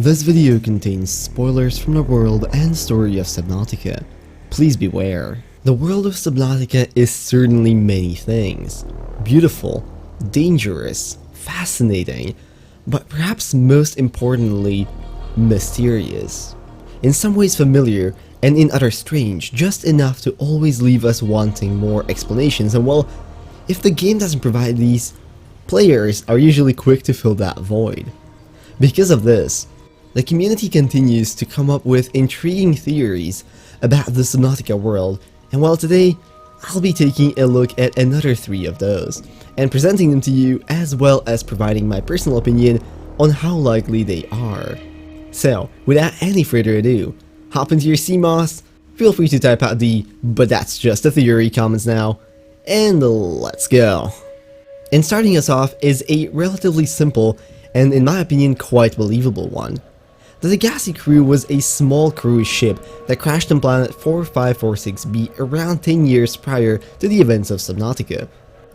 This video contains spoilers from the world and story of Subnautica. Please beware. The world of Subnautica is certainly many things. Beautiful, dangerous, fascinating, but perhaps most importantly, mysterious. In some ways familiar, and in others strange, just enough to always leave us wanting more explanations, and well, if the game doesn't provide these, players are usually quick to fill that void. Because of this, the community continues to come up with intriguing theories about the Subnautica world, and well, today I'll be taking a look at another 3 of those, and presenting them to you as well as providing my personal opinion on how likely they are. So, without any further ado, hop into your CMOS, feel free to type out the "but that's just a theory" comments now, and let's go. And starting us off is a relatively simple and in my opinion quite believable one. The Degasi crew was a small cruise ship that crashed on planet 4546b around 10 years prior to the events of Subnautica.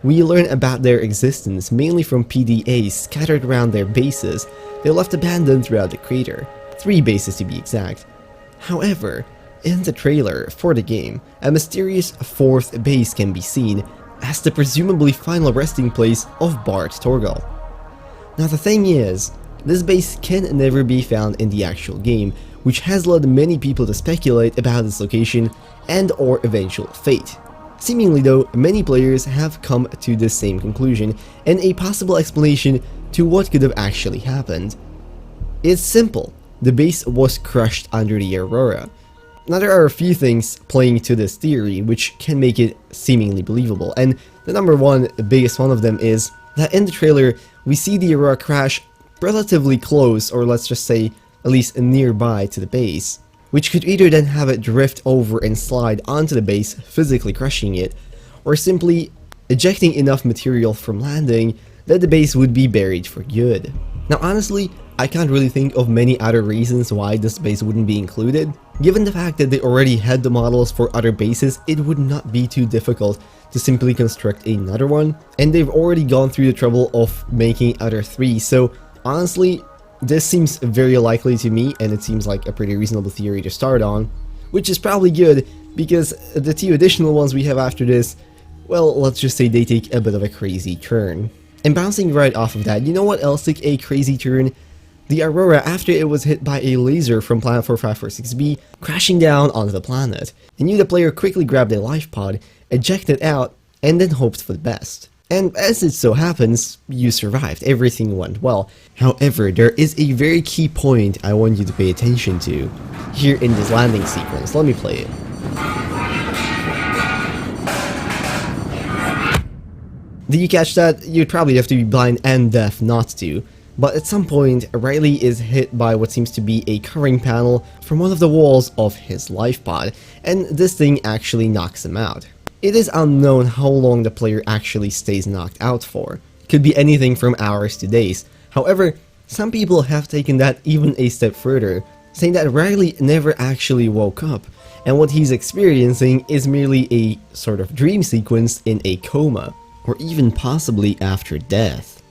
We learn about their existence mainly from PDAs scattered around their bases they left abandoned throughout the crater, 3 bases to be exact. However, in the trailer for the game, a mysterious 4th base can be seen as the presumably final resting place of Bart Torgal. Now the thing is, this base can never be found in the actual game, which has led many people to speculate about its location and or eventual fate. Seemingly though, many players have come to the same conclusion and a possible explanation to what could have actually happened. It's simple, the base was crushed under the Aurora. Now there are a few things playing to this theory which can make it seemingly believable, and the number one, the biggest one of them is that in the trailer we see the Aurora crash relatively close, or let's just say at least nearby to the base, which could either then have it drift over and slide onto the base, physically crushing it, or simply ejecting enough material from landing that the base would be buried for good. Now honestly, I can't really think of many other reasons why this base wouldn't be included. Given the fact that they already had the models for other bases, it would not be too difficult to simply construct another one, and they've already gone through the trouble of making other 3, so honestly, this seems very likely to me, and it seems like a pretty reasonable theory to start on, which is probably good, because the 2 additional ones we have after this, well, let's just say they take a bit of a crazy turn. And bouncing right off of that, you know what else took a crazy turn? The Aurora, after it was hit by a laser from planet 4546b, crashing down onto the planet, and you the player quickly grabbed a life pod, ejected out, and then hoped for the best. And as it so happens, you survived, everything went well. However, there is a very key point I want you to pay attention to here in this landing sequence. Let me play it. Did you catch that? You'd probably have to be blind and deaf not to. But at some point, Riley is hit by what seems to be a covering panel from one of the walls of his life pod, and this thing actually knocks him out. It is unknown how long the player actually stays knocked out for. It could be anything from hours to days. However, some people have taken that even a step further, saying that Riley never actually woke up, and what he's experiencing is merely a sort of dream sequence in a coma, or even possibly after death.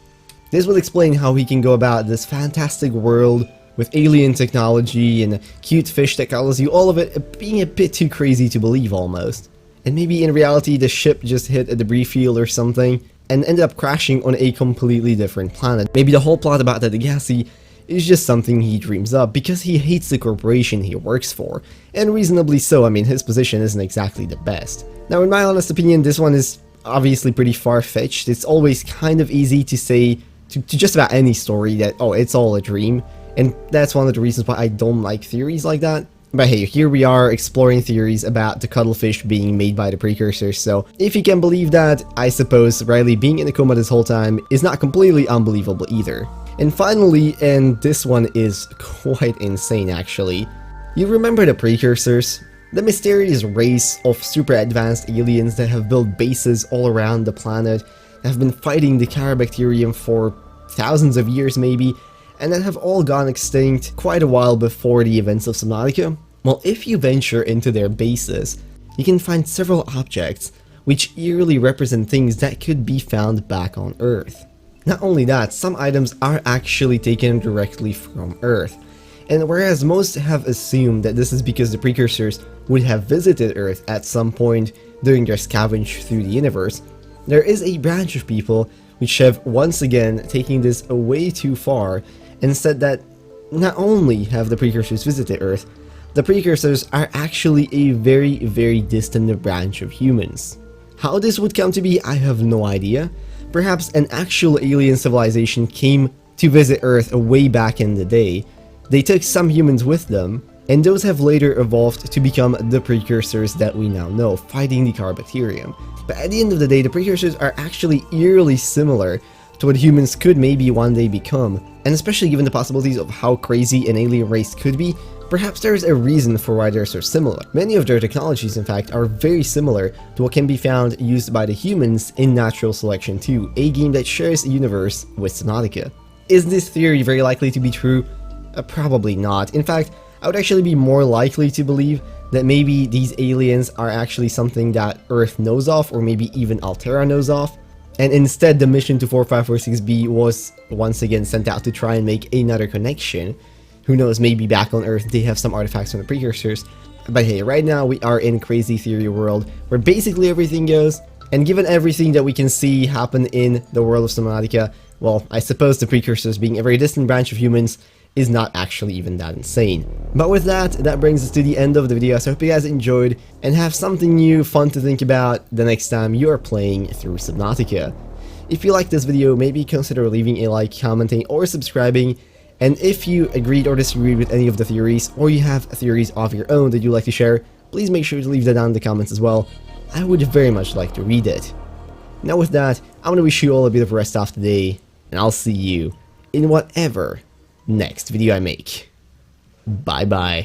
This will explain how he can go about this fantastic world with alien technology and cute fish that follows you, all of it being a bit too crazy to believe almost. And maybe in reality the ship just hit a debris field or something and ended up crashing on a completely different planet. Maybe the whole plot about the Degasi is just something he dreams up because he hates the corporation he works for, and reasonably so. I mean, his position isn't exactly the best. Now in my honest opinion, this one is obviously pretty far-fetched. It's always kind of easy to say to just about any story that, oh, it's all a dream, and that's one of the reasons why I don't like theories like that. But hey, here we are exploring theories about the cuttlefish being made by the precursors, so if you can believe that, I suppose Riley being in a coma this whole time is not completely unbelievable either. And finally, and this one is quite insane actually, you remember the precursors? The mysterious race of super advanced aliens that have built bases all around the planet, that have been fighting the Carabacterium for thousands of years maybe, and that have all gone extinct quite a while before the events of Subnautica? Well, if you venture into their bases, you can find several objects which eerily represent things that could be found back on Earth. Not only that, some items are actually taken directly from Earth, And whereas most have assumed that this is because the precursors would have visited Earth at some point during their scavenge through the universe, there is a branch of people which have once again taken this way too far and said that not only have the precursors visited Earth, the precursors are actually a very distant branch of humans. How this would come to be, I have no idea. Perhaps an actual alien civilization came to visit Earth way back in the day. They took some humans with them, and those have later evolved to become the precursors that we now know, fighting the Carbacterium. But at the end of the day, the precursors are actually eerily similar to what humans could maybe one day become, and especially given the possibilities of how crazy an alien race could be, perhaps there is a reason for why they're so similar. Many of their technologies, in fact, are very similar to what can be found used by the humans in Natural Selection 2, a game that shares a universe with Subnautica. Is this theory very likely to be true? Probably not. In fact, I would actually be more likely to believe that maybe these aliens are actually something that Earth knows of, or maybe even Altera knows of, and instead the mission to 4546b was once again sent out to try and make another connection. Who knows, maybe back on Earth they have some artifacts from the precursors. But hey, right now we are in crazy theory world where basically everything goes, and given everything that we can see happen in the world of Subnautica, well, I suppose the precursors being a very distant branch of humans is not actually even that insane. But with that, that brings us to the end of the video, so I hope you guys enjoyed and have something new, fun to think about the next time you are playing through Subnautica. If you liked this video, maybe consider leaving a like, commenting, or subscribing, and if you agreed or disagreed with any of the theories, or you have theories of your own that you'd like to share, please make sure to leave that down in the comments as well. I would very much like to read it. Now with that, I'm gonna wish you all a beautiful rest of the day, and I'll see you in whatever next video I make. Bye bye.